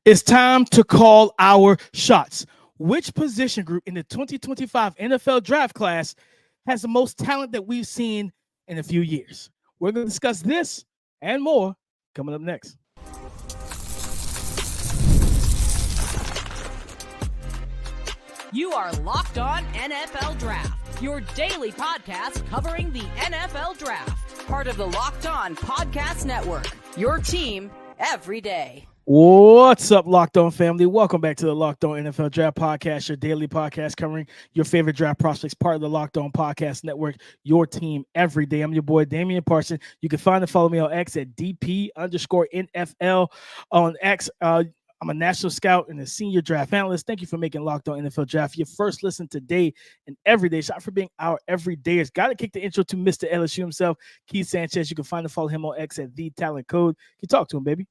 It's time to call our shots. Which position group in the 2025 NFL draft class has the most talent that we've seen in a few years? We're going to discuss this and more coming up next. You are Locked On NFL Draft, your daily podcast covering the NFL Draft. Part of the Locked On Podcast Network, your team every day. What's up, Locked On family? Welcome back to the Locked On NFL Draft Podcast, your daily podcast covering your favorite draft prospects, part of the Locked On Podcast Network, your team every day. I'm your boy, Damian Parson. You can find and follow me on X at DP_NFL on X. I'm a national scout and a senior draft analyst. Thank you for making Locked On NFL Draft your first listen today and every day. Shout for being our everydayers. Got to kick the intro to Mr. LSU himself, Keith Sanchez. You can find and follow him on X at The Talent Code. You can talk to him, baby.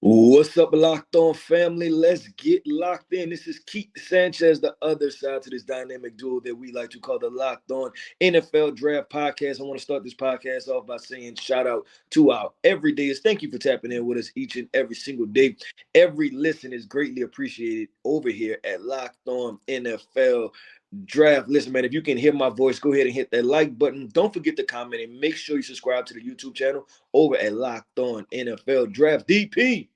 What's up, Locked On family? Let's get locked in. This is Keith Sanchez, the other side to this dynamic duo that we like to call the Locked On NFL Draft Podcast. I want to start this podcast off by saying shout out to our everydayers. Thank you for tapping in with us each and every single day. Every listen is greatly appreciated over here at Locked On NFL Draft. Listen, man, if you can hear my voice, go ahead and hit that like button. Don't forget to comment and make sure you subscribe to the YouTube channel over at Locked On NFL Draft. DP,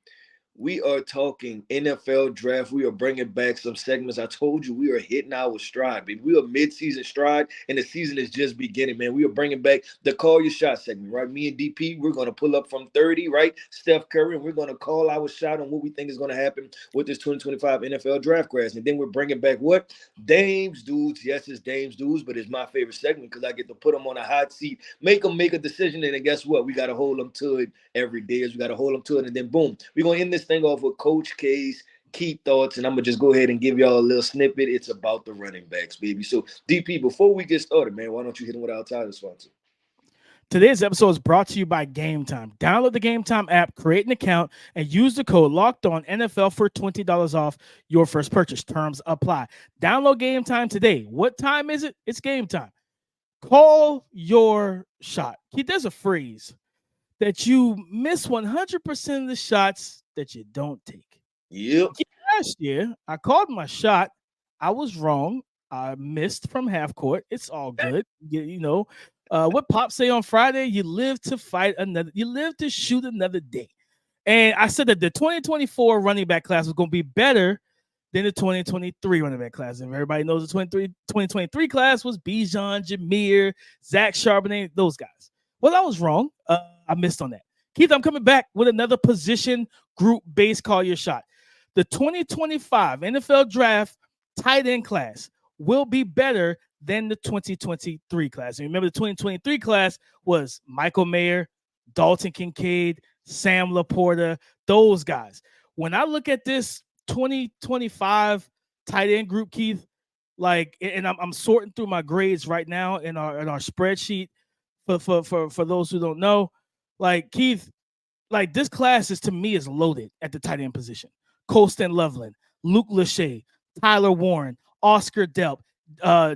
we are talking NFL draft. We are bringing back some segments. I told you we are hitting our stride, baby. We are mid-season stride, and the season is just beginning, man. We are bringing back the Call Your Shot segment, right? Me and DP, we're going to pull up from 30, right? Steph Curry, and we're going to call our shot on what we think is going to happen with this 2025 NFL draft class. And then we're bringing back what? Dames Dudes. Yes, it's Dames Dudes, but it's my favorite segment because I get to put them on a hot seat, make them make a decision, and then guess what? We got to hold them to it every day. We got to hold them to it, and then boom, we're going to end this thing off with Coach K's key thoughts, and I'm gonna just go ahead and give y'all a little snippet. It's about the running backs, baby. So DP, before we get started, man, why don't you hit them with our title sponsor? Today's episode is brought to you by Gametime. Download the Gametime app, create an account, and use the code LOCKEDONNFL for $20 off your first purchase. Terms apply. Download Gametime today. What time is it? It's game time. Call your shot. There's a phrase that you miss 100% of the shots that you don't take. Yep. Last year, I called my shot. I was wrong. I missed from half court. It's all good. What Pop say on Friday, you live to fight another, you live to shoot another day. And I said that the 2024 running back class was going to be better than the 2023 running back class. And everybody knows the 2023 class was Bijan, Jameer, Zach Charbonnet, those guys. Well, I was wrong. I missed on that. Keith, I'm coming back with another position group-based call your shot. The 2025 NFL Draft tight end class will be better than the 2023 class. And remember, the 2023 class was Michael Mayer, Dalton Kincaid, Sam Laporta, those guys. When I look at this 2025 tight end group, Keith, and I'm sorting through my grades right now in our spreadsheet. For those who don't know, Keith, this class to me is loaded at the tight end position. Colston Loveland, Luke Lachey, Tyler Warren, Oscar Delp,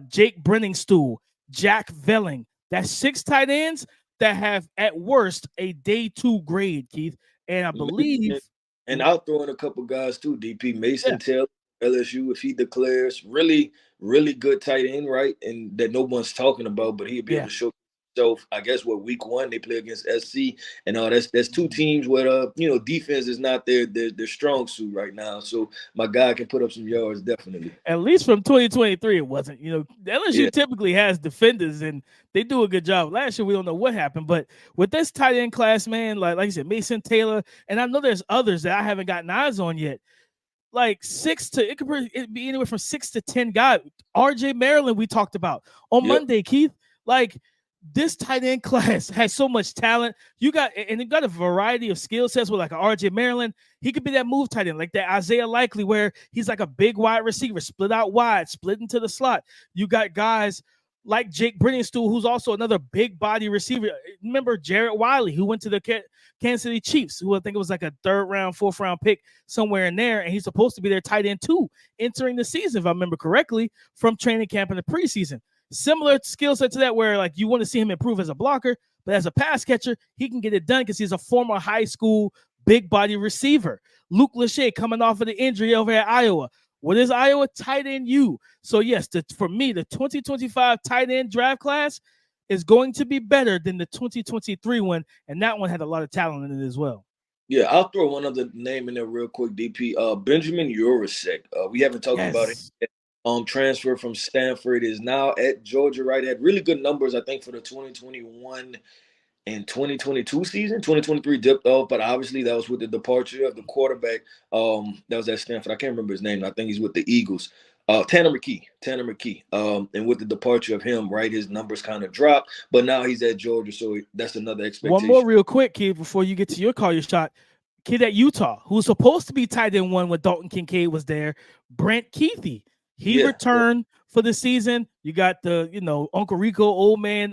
Jake Brenningstool, Jack Velling. That's 6 tight ends that have at worst a day 2 grade, Keith. And I believe, and I'll throw in a couple guys too. DP Mason Taylor, LSU, if he declares really, really good tight end, right, and that no one's talking about, but he'll be able to show. So I guess week 1 they play against SC, and that's 2 teams where defense is not their strong suit right now. So my guy can put up some yards definitely. At least from 2023, it wasn't. LSU typically has defenders and they do a good job. Last year we don't know what happened, but with this tight end class, man, like you said, Mason Taylor, and I know there's others that I haven't gotten eyes on yet. It could be anywhere from 6 to 10 guys. RJ Maryland we talked about on Monday, Keith. This tight end class has so much talent. You got a variety of skill sets with an RJ Maryland. He could be that move tight end, like that Isaiah Likely, where he's like a big wide receiver, split out wide, split into the slot. You got guys like Jake Brenningstool, who's also another big body receiver. Remember Jarrett Wiley, who went to the Kansas City Chiefs, who I think it was like a 3rd round, 4th round pick somewhere in there. And he's supposed to be their tight end 2 entering the season, if I remember correctly, from training camp in the preseason. Similar skill set to that, where you want to see him improve as a blocker, but as a pass catcher, he can get it done because he's a former high school big body receiver. Luke Lachey coming off of the injury over at Iowa. What is Iowa? Tight end U. So yes, for me, the 2025 tight end draft class is going to be better than the 2023 one, and that one had a lot of talent in it as well. Yeah, I'll throw one other name in there real quick, DP. Benjamin Urasek. We haven't talked about it. Transfer from Stanford, is now at Georgia, right? Had really good numbers, I think, for the 2021 and 2022 season. 2023 dipped off, but obviously that was with the departure of the quarterback that was at Stanford. I can't remember his name. I think he's with the Eagles. Tanner McKee. And with the departure of him, right, his numbers kind of dropped, but now he's at Georgia, so that's another expectation. One more real quick, kid, before you get to your call your shot. Kid at Utah, who's supposed to be tight end one when Dalton Kincaid was there, Brent Keithy. He returned for the season. You got the, Uncle Rico, old man,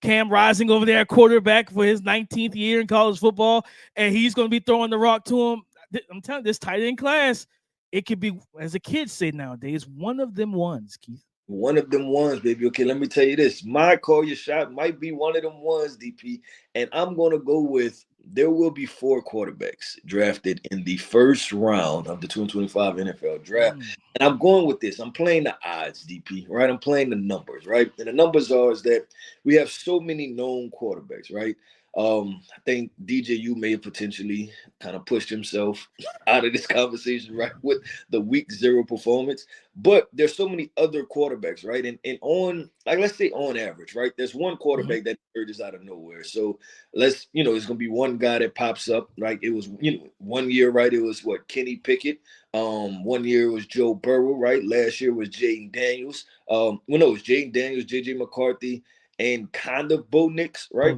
Cam Rising over there at quarterback for his 19th year in college football, and he's going to be throwing the rock to him. I'm telling you, this tight end class, it could be, as the kids say nowadays, one of them ones, Keith. One of them ones, baby. Okay, let me tell you this. My call your shot might be one of them ones, DP, and I'm going to go with there will be 4 quarterbacks drafted in the first round of the 2025 NFL draft. And I'm going with this. I'm playing the odds, DP, right? I'm playing the numbers, right? And the numbers is that we have so many known quarterbacks, right? I think DJU may have potentially kind of pushed himself out of this conversation, right, with the week 0 performance. But there's so many other quarterbacks, right? And on, like, let's say on average, right, there's one quarterback that emerges out of nowhere. So let's, it's going to be one guy that pops up. Like it was, 1 year, right, it was Kenny Pickett. 1 year it was Joe Burrow, right? Last year was Jaden Daniels. It was Jaden Daniels, JJ McCarthy, and kind of Bo Nix, right?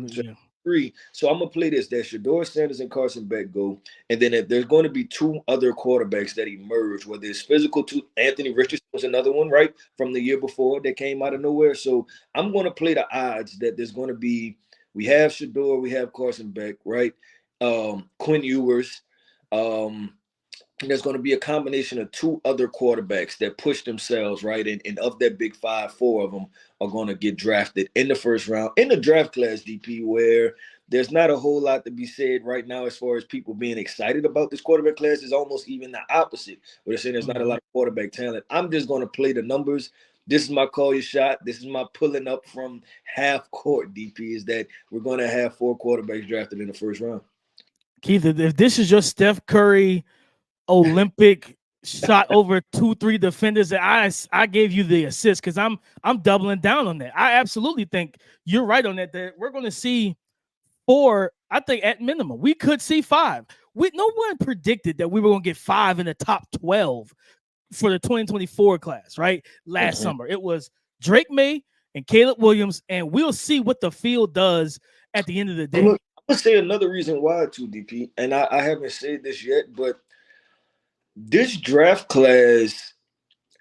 So I'm gonna play this. That Shedeur Sanders and Carson Beck go, and then there's going to be 2 other quarterbacks that emerge. Whether it's physical, Anthony Richardson was another one, right, from the year before that came out of nowhere. So I'm going to play the odds that there's going to be. We have Shedeur, we have Carson Beck, right? Quinn Ewers. There's going to be a combination of 2 other quarterbacks that push themselves, right? And of that big 5, 4 of them are going to get drafted in the first round in the draft class, DP, where there's not a whole lot to be said right now as far as people being excited about this quarterback class. Is almost even the opposite, where they're saying there's not a lot of quarterback talent. I'm just going to play the numbers. This is my call your shot. This is my pulling up from half court, DP, is that we're going to have 4 quarterbacks drafted in the first round. Keith, if this is your Steph Curry Olympic shot over 2-3 defenders, that I gave you the assist, because I'm doubling down on that. I absolutely think you're right on that. That we're going to see 4. I think at minimum we could see 5. No one predicted that we were going to get 5 in the top 12 for the 2024 class, right? Last summer it was Drake May and Caleb Williams, and we'll see what the field does at the end of the day. I'm gonna say another reason why too, DP, and I haven't said this yet, but this draft class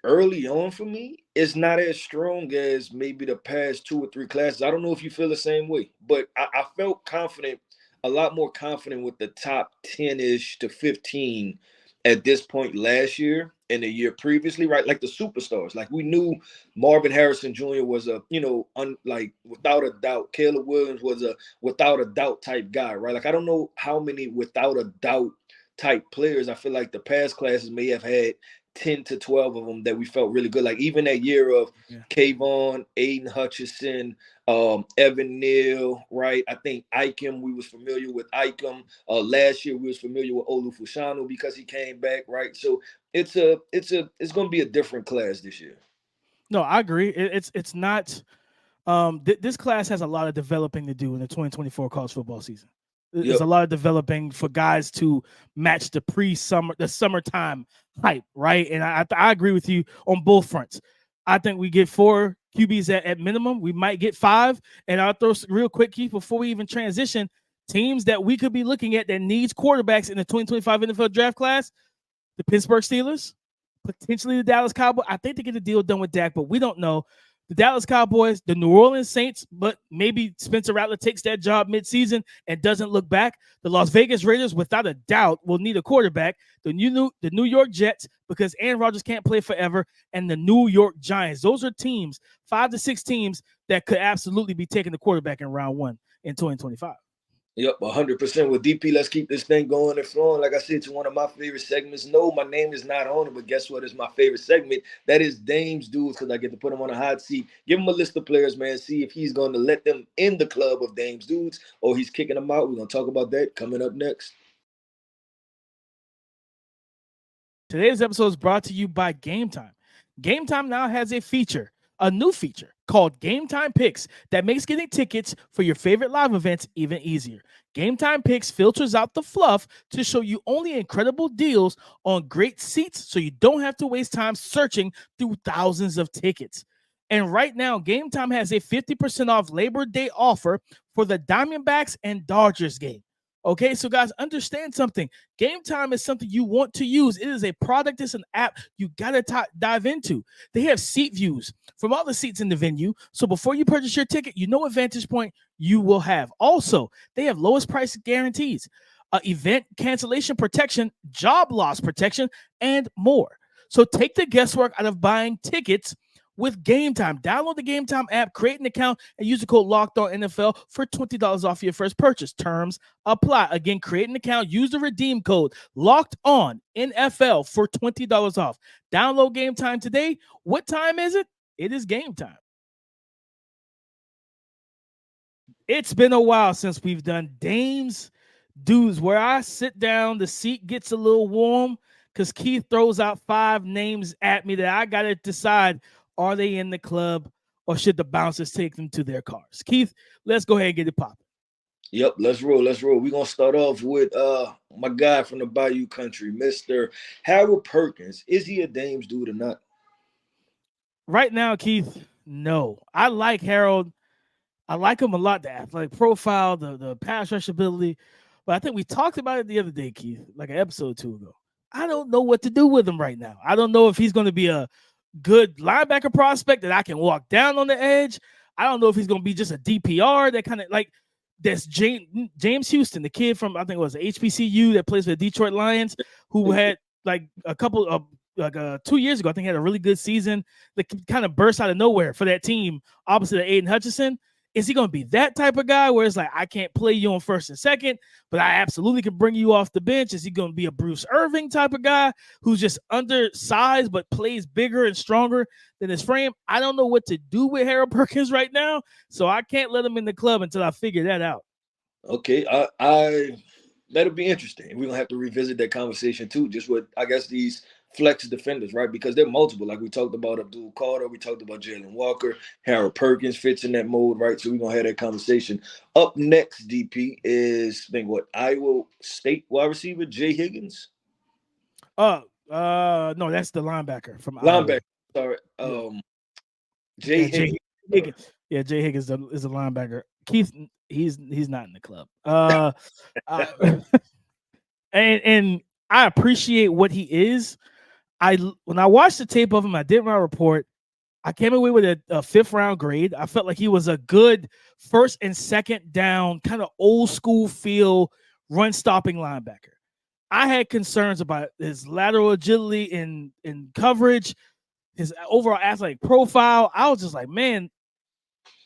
early on for me is not as strong as maybe the past 2 or 3 classes. I don't know if you feel the same way, but I felt confident, a lot more confident with the top 10-ish to 15 at this point last year and the year previously, right? Like the superstars. Like we knew Marvin Harrison Jr. was a, like without a doubt, Caleb Williams was a without a doubt type guy, right? Like I don't know how many without a doubt type players. I feel like the past classes may have had 10 to 12 of them that we felt really good. Like even that year of Kayvon, Aiden Hutchinson, Evan Neal, right? I think Ikem, we was familiar with Ikem. Last year we was familiar with Olufushanu because he came back, right? So it's going to be a different class this year. No, I agree. It's not. This class has a lot of developing to do in the 2024 college football season. There's a lot of developing for guys to match the summertime hype, right? And I agree with you on both fronts. I think we get 4 QBs at minimum. We might get 5. And I'll throw real quick, Keith, before we even transition, teams that we could be looking at that needs quarterbacks in the 2025 NFL draft class: the Pittsburgh Steelers, potentially the Dallas Cowboys. I think they get a deal done with Dak, but we don't know. The Dallas Cowboys, the New Orleans Saints, but maybe Spencer Rattler takes that job midseason and doesn't look back. The Las Vegas Raiders, without a doubt, will need a quarterback. The New York Jets, because Aaron Rodgers can't play forever, and the New York Giants. Those are teams, 5 to 6 teams that could absolutely be taking the quarterback in round 1 in 2025. Yep, 100% with DP. Let's keep this thing going and flowing. Like I said, to one of my favorite segments. No, my name is not on it, but guess what? It's my favorite segment. That is Dame's Dudes, because I get to put him on a hot seat. Give him a list of players, man. See if he's going to let them in the club of Dame's Dudes or he's kicking them out. We're going to talk about that coming up next. Today's episode is brought to you by Gametime. Gametime now has a new feature called Gametime Picks that makes getting tickets for your favorite live events even easier. Gametime Picks filters out the fluff to show you only incredible deals on great seats so you don't have to waste time searching through thousands of tickets. And right now, Gametime has a 50% off Labor Day offer for the Diamondbacks and Dodgers game. Okay, so guys, understand something. Gametime is something you want to use. It is a product, it's an app you gotta dive into. They have seat views from all the seats in the venue. So before you purchase your ticket, you know what vantage point you will have. Also, they have lowest price guarantees, event cancellation protection, job loss protection, and more. So take the guesswork out of buying tickets with Gametime. Download the Gametime app, create an account, and use the code LOCKEDONNFL for $20 off your first purchase. Terms apply. Again, create an account, use the redeem code LOCKEDONNFL for $20 off. Download Gametime today. What time is it? It is game time. It's been a while since we've done Dame's Dudes, where I sit down, the seat gets a little warm because Keith throws out 5 names at me that I got to decide, are they in the club or should the bouncers take them to their cars? Keith, let's go ahead and get it popping. Yep, let's roll. We're going to start off with my guy from the Bayou Country, Mr. Harold Perkins. Is he a Dame's dude or not? Right now, Keith, no. I like Harold. I like him a lot, the athletic profile, the pass rush ability. But I think we talked about it the other day, Keith, like an episode or 2 ago. I don't know what to do with him right now. I don't know if he's going to be a good linebacker prospect that I can walk down on the edge. I don't know if he's going to be just a DPR that kind of like that's James Houston, the kid from, I think it was HBCU that plays for the Detroit Lions, who had like a couple of 2 years ago, I think he had a really good season that kind of burst out of nowhere for that team opposite of Aiden Hutchinson. Is he going to be that type of guy where it's like, I can't play you on first and second, but I absolutely can bring you off the bench? Is he going to be a Bruce Irving type of guy who's just undersized but plays bigger and stronger than his frame? I don't know what to do with Harold Perkins right now, so I can't let him in the club until I figure that out. Okay, I that'll be interesting. We're going to have to revisit that conversation too, just with, I guess, these flex defenders, right? Because they're multiple. Like we talked about Abdul Carter, we talked about Jalen Walker, Harold Perkins fits in that mode, right? So we're gonna have that conversation. Up next, DP is Iowa State wide receiver Jay Higgins. No, that's the linebacker from linebacker. Iowa. Sorry, Jay Higgins. Yeah, Jay Higgins is a linebacker. Keith, he's not in the club. And I appreciate what he is. When I watched the tape of him, I did my report. I came away with a 5th round grade. I felt like he was a good first and second down, kind of old school feel, run stopping linebacker. I had concerns about his lateral agility in coverage, his overall athletic profile. I was just like, man,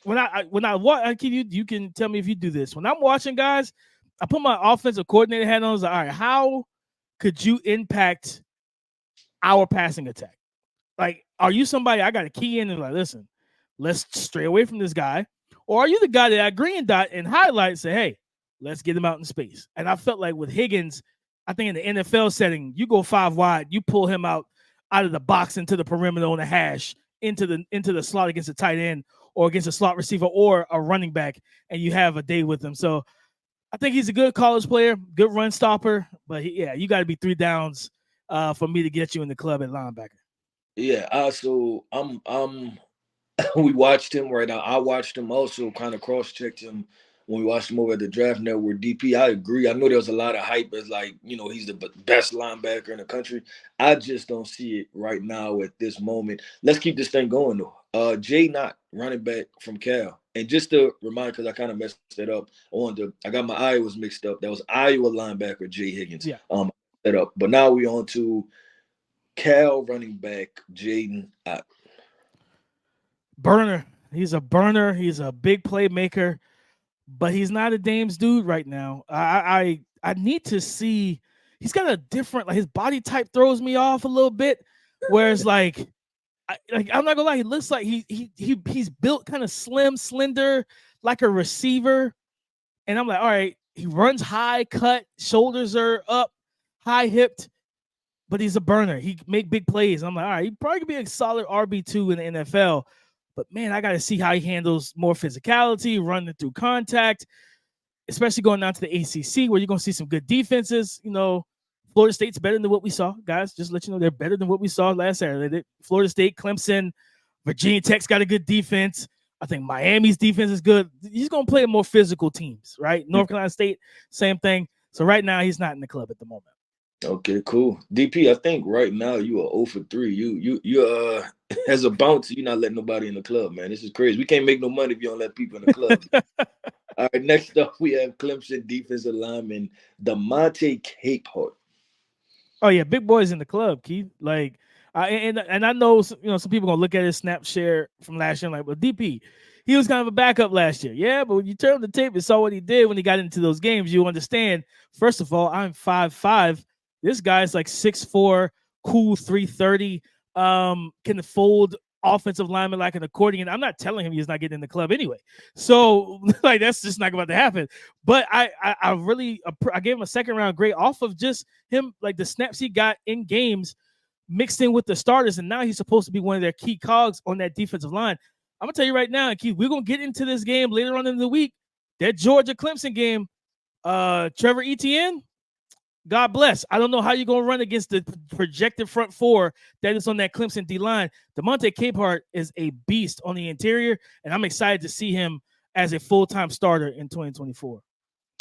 when I watch, you can tell me if you do this. When I'm watching guys, I put my offensive coordinator hat on. I was like, all right, how could you impact our passing attack? Like, are you somebody I got to key in and like, listen, let's stray away from this guy? Or are you the guy that I green dot and highlight and say, hey, let's get him out in space? And I felt like with Higgins, I think in the NFL setting, you go 5 wide, you pull him out of the box into the perimeter on the hash, into the slot against a tight end or against a slot receiver or a running back, and you have a day with him. So I think he's a good college player, good run stopper, but you got to be 3 downs for me to get you in the club at linebacker. Yeah, so I'm we watched him right now. I watched him also, kind of cross-checked him when we watched him over at the Draft Network. DP, I agree. I know there was a lot of hype as like, he's the best linebacker in the country. I just don't see it right now at this moment. Let's keep this thing going though. Jay Knott, running back from Cal. And just to remind, because I kind of messed it up, I got my Iowas mixed up. That was Iowa linebacker Jay Higgins. Yeah. Set up. But now we on to Cal running back Jaden Ott. Burner. He's a burner. He's a big playmaker. but he's not a Dame's dude right now. I need to see. He's got a different, like his body type throws me off a little bit. Whereas I'm not gonna lie, he looks like he's built kind of slim, slender, like a receiver. And I'm like, all right, he runs high, cut, shoulders are up, high hipped, but he's a burner. He make big plays. I'm like, all right, he probably could be a solid RB2 in the NFL. But man, I got to see how he handles more physicality, running through contact, especially going down to the ACC where you're going to see some good defenses. Florida State's better than what we saw, guys. Just let you know they're better than what we saw last Saturday. Florida State, Clemson, Virginia Tech's got a good defense. I think Miami's defense is good. He's going to play more physical teams, right? North Carolina State, same thing. So right now, he's not in the club at the moment. Okay, cool. DP, I think right now you are 0 for 3. You as a bouncer, you're not letting nobody in the club, man. This is crazy. We can't make no money if you don't let people in the club. All right, next up we have Clemson defensive lineman Gametime Capehart. Oh yeah, big boys in the club, Keith. Like, and I know some people gonna look at his snap share from last year and like, well, DP, he was kind of a backup last year. Yeah, but when you turn on the tape and saw what he did when he got into those games, you understand. First of all, I'm 5'5". This guy's like 6'4", cool 330. Can fold offensive lineman like an accordion. I'm not telling him he's not getting in the club anyway. So like that's just not about to happen. But I gave him a second round grade off of just him, like the snaps he got in games mixed in with the starters, and now he's supposed to be one of their key cogs on that defensive line. I'm gonna tell you right now, Keith, we're gonna get into this game later on in the week. That Georgia Clemson game, Trevor Etienne, God bless. I don't know how you're going to run against the projected front four that is on that Clemson D-line. Gametime Capehart is a beast on the interior, and I'm excited to see him as a full-time starter in 2024.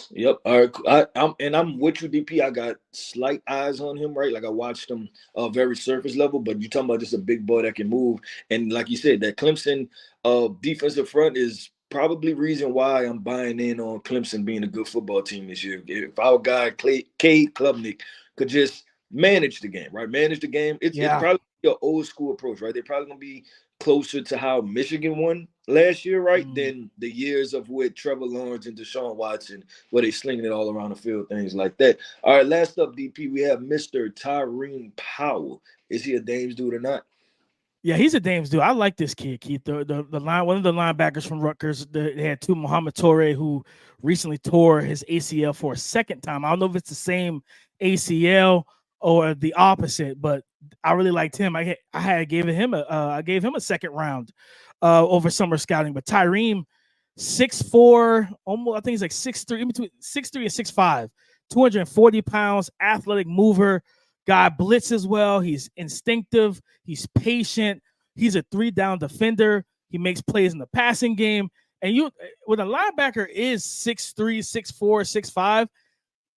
Yep. All right. I'm with you, DP. I got slight eyes on him, right? Like I watched him very surface level, but you're talking about just a big boy that can move. And like you said, that Clemson defensive front is probably reason why I'm buying in on Clemson being a good football team this year. If our guy Cade Klubnik could just manage the game, right? Manage the game. It's probably your old school approach, right? They're probably gonna be closer to how Michigan won last year, right? Than the years of with Trevor Lawrence and Deshaun Watson, where they slinging it all around the field, things like that. All right, last up, DP, we have Mr. Tyreen Powell. Is he a Dame's dude or not? Yeah, he's a Dame's dude. I like this kid, Keith. The line, one of the linebackers from Rutgers. They had two, Muhammad Torre, who recently tore his ACL for a second time. I don't know if it's the same ACL or the opposite, but I really liked him. I gave him a second round over summer scouting. But Tyreen, 6'4", almost, I think he's like 6'3", in between 6'3" and 6'5", 240 pounds, athletic mover. Guy blitzes well. He's instinctive. He's patient. He's a 3-down defender. He makes plays in the passing game. And when a linebacker is 6'3", 6'4", 6'5",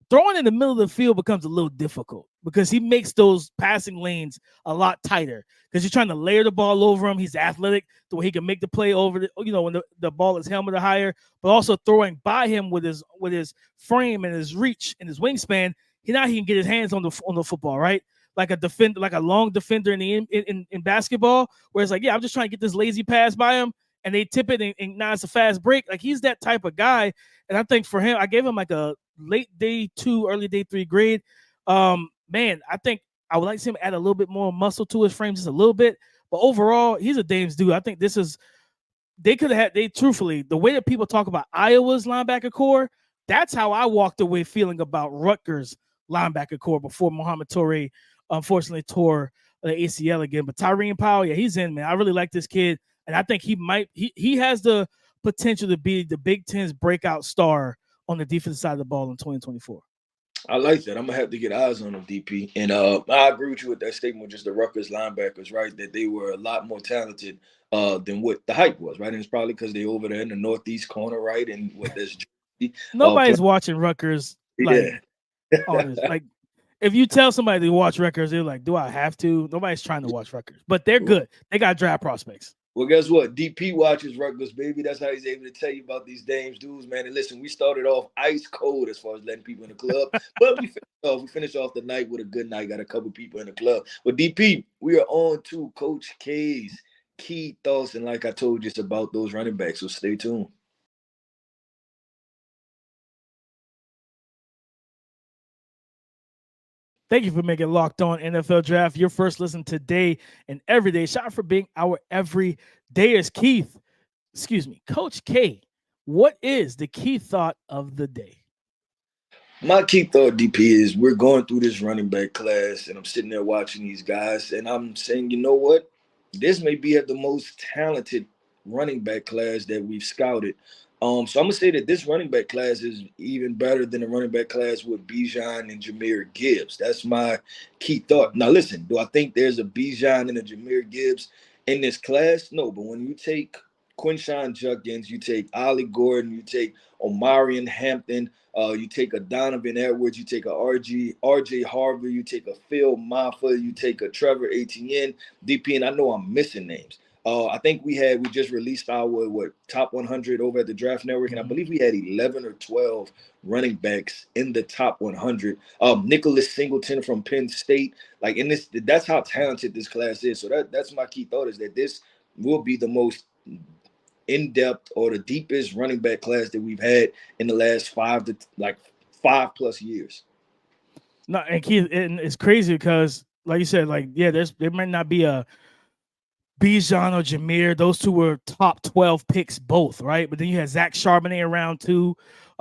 throwing in the middle of the field becomes a little difficult because he makes those passing lanes a lot tighter because you're trying to layer the ball over him. He's athletic the way he can make the play over when the ball is helmet or higher, but also throwing by him with his frame and his reach and his wingspan. He can get his hands on the football, right? Like a long defender in basketball, where it's like, yeah, I'm just trying to get this lazy pass by him, and they tip it, and now it's a fast break. Like he's that type of guy, and I think for him, I gave him like a late day 2, early day 3 grade. Man, I think I would like to see him add a little bit more muscle to his frame, just a little bit. But overall, he's a Dame's dude. I think truthfully, the way that people talk about Iowa's linebacker core, that's how I walked away feeling about Rutgers linebacker core before Muhammad Torre unfortunately tore the ACL again. But Tyreen Powell, yeah, he's in, man. I really like this kid, and I think he has the potential to be the Big Ten's breakout star on the defensive side of the ball in 2024. I like that. I'm gonna have to get eyes on them, DP. And I agree with you with that statement, just the Rutgers linebackers, right? That they were a lot more talented than what the hype was, right? And it's probably because they over there in the northeast corner, right? And what this nobody's watching Rutgers like honest. Like if you tell somebody to watch Rutgers, they're like, "Do I have to?" Nobody's trying to watch Rutgers, but they're good. They got draft prospects. Well, guess what? DP watches Rutgers, baby. That's how he's able to tell you about these Dames dudes, man. And listen, we started off ice cold as far as letting people in the club, but we finished off the night with a good night. Got a couple people in the club. But DP, we are on to Coach K's key thoughts, and like I told you, it's about those running backs. So stay tuned. Thank you for making Locked On NFL Draft your first listen today and every day. Shout out for being our everydayers. Keith, excuse me, Coach K, what is the key thought of the day? My key thought, DP, is we're going through this running back class, and I'm sitting there watching these guys, and I'm saying, you know what? This may be the most talented running back class that we've scouted. So I'm gonna say that this running back class is even better than the running back class with Bijan and Jameer Gibbs. That's my key thought. Now, listen, do I think there's a Bijan and a Jameer Gibbs in this class? No, but when you take Quinshawn Judkins, you take Ollie Gordon, you take Omarion Hampton, you take a Donovan Edwards, you take a RJ Harvey, you take a Phil Maffa, you take a Trevor Etienne, DP, and I know I'm missing names. I think we just released our top 100 over at the Draft Network, and I believe we had 11 or 12 running backs in the top 100. Nicholas Singleton from Penn State, like in this, that's how talented this class is. So that's my key thought, is that this will be the most in depth or the deepest running back class that we've had in the last 5+ years. No, and Keith, and it's crazy because, like you said, like there might not be a Bijan or Jameer. Those two were top 12 picks both, right? But then you had Zach Charbonnet in round 2.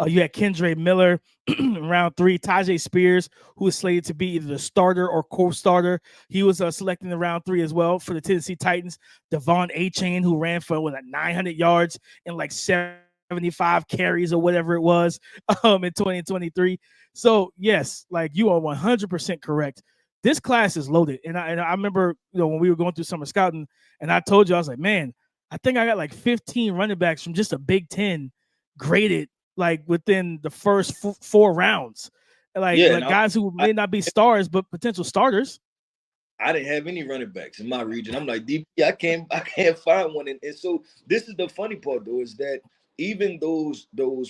You had Kendre Miller in round 3. Tajay Spears, who was slated to be either the starter or co-starter. He was selected in round 3 as well for the Tennessee Titans. Devon Achane, who ran for 900 yards and like 75 carries or whatever it was in 2023. So, yes, like you are 100% correct. This class is loaded. And I remember, when we were going through summer scouting, and I told you, I was like, man, I think I got like 15 running backs from just a Big Ten graded like within the first 4 rounds. Like guys who may not be stars, but potential starters. I didn't have any running backs in my region. I'm like, DP, I can't find one. And so this is the funny part, though, is that even those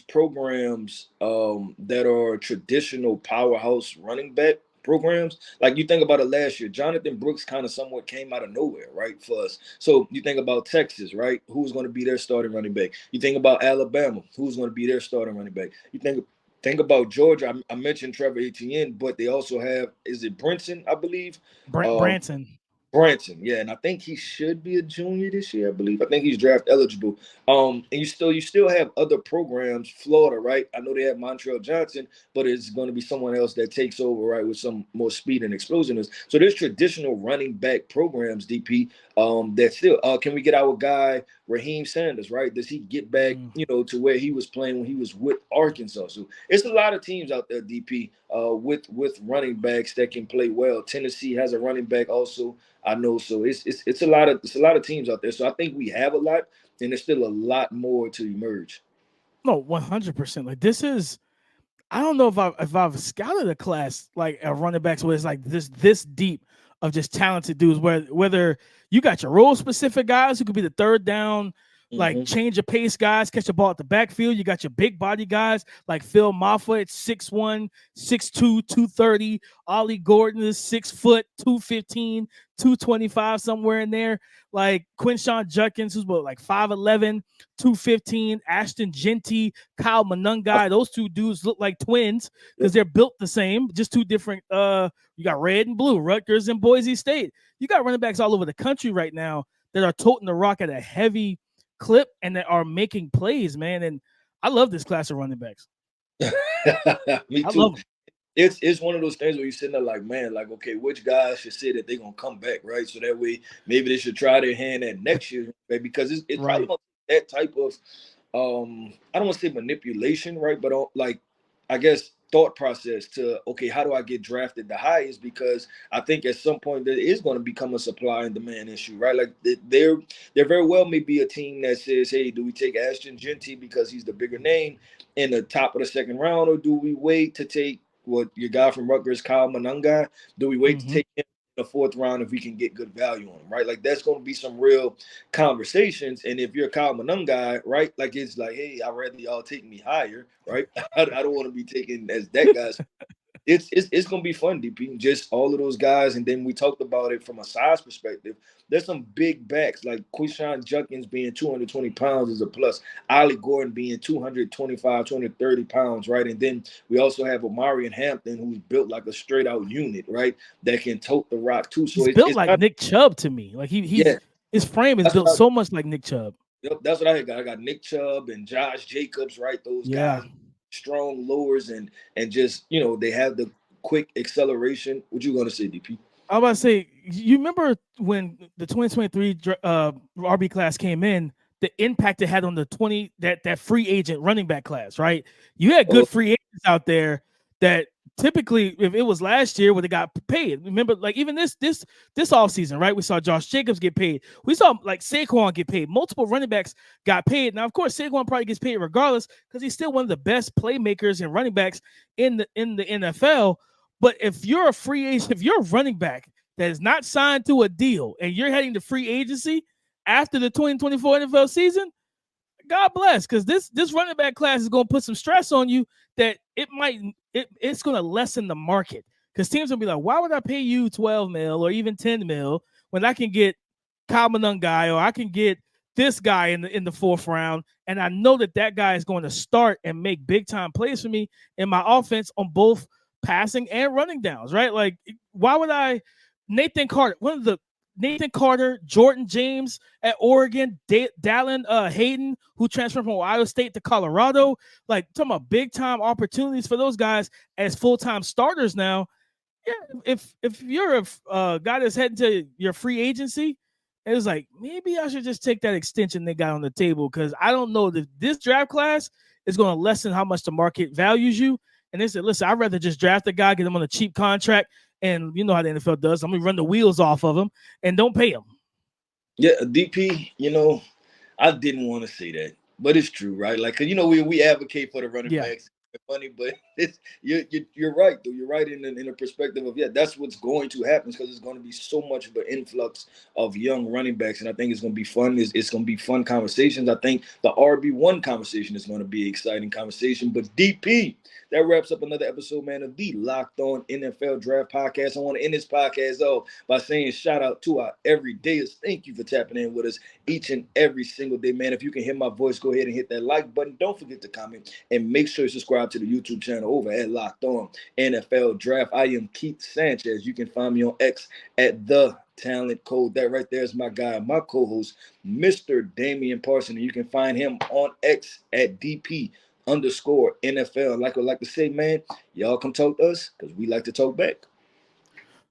programs that are traditional powerhouse running back programs, like you think about it last year, Jonathan Brooks kind of somewhat came out of nowhere, right, for us. So you think about Texas, right? Who's going to be their starting running back? You think about Alabama, who's going to be their starting running back? You think about Georgia. I mentioned Trevor Etienne, but they also have, is it Brinson, I believe? Branson. Branson, yeah, and I think he should be a junior this year. I believe. I think he's draft eligible. And you still have other programs. Florida, right? I know they have Montrell Johnson, but it's going to be someone else that takes over, right, with some more speed and explosiveness. So there's traditional running back programs, DP. That still. Can we get our guy Raheem Sanders, right? Does he get back, to where he was playing when he was with Arkansas? So it's a lot of teams out there, DP, with running backs that can play well. Tennessee has a running back also. I know, so it's a lot of teams out there. So I think we have a lot, and there's still a lot more to emerge. No, 100%. Like this is, I don't know if I've scouted a class like a running backs where it's like this deep of just talented dudes. Whether you got your role specific guys who could be the third down, like change of pace guys, catch the ball at the backfield. You got your big body guys like Phil Maffa at 6'1", 6'2", 230. Ollie Gordon is 6 foot, 215, 225, somewhere in there. Like Quinshawn Judkins, who's like 5'11", 215. Ashton Genty, Kyle Monungai. Those two dudes look like twins because they're built the same, just two different. You got red and blue, Rutgers and Boise State. You got running backs all over the country right now that are toting the rock at a heavy clip and that are making plays, man. And I love this class of running backs. Me too. It's one of those things where you're sitting there like, man, like, okay, which guys should say that they're gonna come back, right? So that way maybe they should try their hand at next year, right? Because it's right. probably that type of I don't want to say manipulation, right? But like, I guess thought process to, okay, how do I get drafted the highest? Because I think at some point there is going to become a supply and demand issue, right? Like there very well may be a team that says, hey, do we take Ashton Genty because he's the bigger name in the top of the second round, or do we wait to take your guy from Rutgers, Kyle Monungai? Do we wait to take him in the 4th round if we can get good value on him, right? Like that's going to be some real conversations. And if you're a Kyle Monungai, right, like it's like, hey, I'd rather y'all take me higher, right? I don't want to be taken as that guy's. It's gonna be fun, DP. Just all of those guys, and then we talked about it from a size perspective. There's some big backs like Quishon Judkins being 220 pounds is a plus. Ollie Gordon being 225, 230 pounds, right? And then we also have Omarion Hampton, who's built like a straight out unit, right? That can tote the rock too. So He's built it's like not, Nick Chubb to me. Like yeah. his frame is That's built what so much like Nick Chubb. yep, that's what I got. I got Nick Chubb and Josh Jacobs, right? Those Yeah. guys, strong lowers and just they have the quick acceleration. What you gonna say, DP? I was about to say, you remember when the 2023 RB class came in, the impact it had on the that free agent running back class, right? You had good Oh, free agents out there that typically, if it was last year, would have got paid. Remember, like even this offseason, right? We saw Josh Jacobs get paid. We saw like Saquon get paid. Multiple running backs got paid. Now, of course, Saquon probably gets paid regardless because he's still one of the best playmakers and running backs in the NFL. But if you're a free agent, if you're a running back that is not signed to a deal and you're heading to free agency after the 2024 NFL season, God bless, because this running back class is going to put some stress on you that it's going to lessen the market. Because teams will be like, why would I pay you 12 mil or even 10 mil when I can get Kyle Guy or I can get this guy in the fourth round, and I know that guy is going to start and make big time plays for me in my offense on both passing and running downs, right? Like, why would I? Nathan Carter, Jordan James at Oregon, Dallin Hayden, who transferred from Ohio State to Colorado, like talking about big time opportunities for those guys as full time starters now. Yeah, if you're a guy that's heading to your free agency, it was like maybe I should just take that extension they got on the table because I don't know that this draft class is going to lessen how much the market values you. And they said, listen, I'd rather just draft a guy, get him on a cheap contract, and you know how the NFL does. I'm gonna run the wheels off of him and don't pay him. yeah, DP. I didn't want to say that, but it's true, right? Like, 'cause, we advocate for the running Yeah. backs money, but you're right though. You're right in a perspective of that's what's going to happen because it's going to be so much of an influx of young running backs, and I think it's going to be fun. It's going to be fun conversations. I think the RB1 conversation is going to be an exciting conversation. But DP, that wraps up another episode, man, of the Locked On NFL Draft Podcast. I want to end this podcast off by saying shout out to our everydayers. Thank you for tapping in with us each and every single day, man. If you can hear my voice, go ahead and hit that like button. Don't forget to comment and make sure you subscribe to the YouTube channel over at Locked On NFL Draft. I am Keith Sanchez. You can find me on X at The Talent Code. That right there is my guy, my co-host, Mr. Damian Parson. And you can find him on X at DP_NFL. Like I like to say, man, y'all come talk to us because we like to talk back.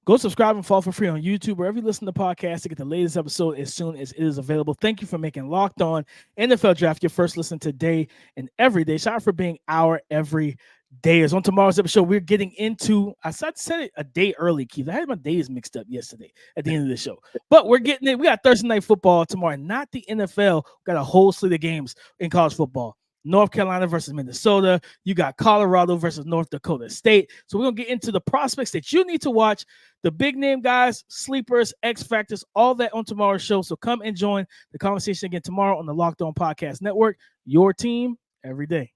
Go subscribe and follow for free on YouTube, wherever you listen to podcasts to get the latest episode as soon as it is available. Thank you for making Locked On NFL Draft your first listen today and every day. Shout out for being our everydayers. On tomorrow's episode, we're getting into, I said it a day early, Keith. I had my days mixed up yesterday at the end of the show. But we're getting it. We got Thursday Night Football tomorrow, not the NFL. We got a whole slate of games in college football. North Carolina versus Minnesota. You got Colorado versus North Dakota State. So we're going to get into the prospects that you need to watch, the big name guys, sleepers, X factors, all that on tomorrow's show. So come and join the conversation again tomorrow on the Locked On Podcast Network. Your team every day.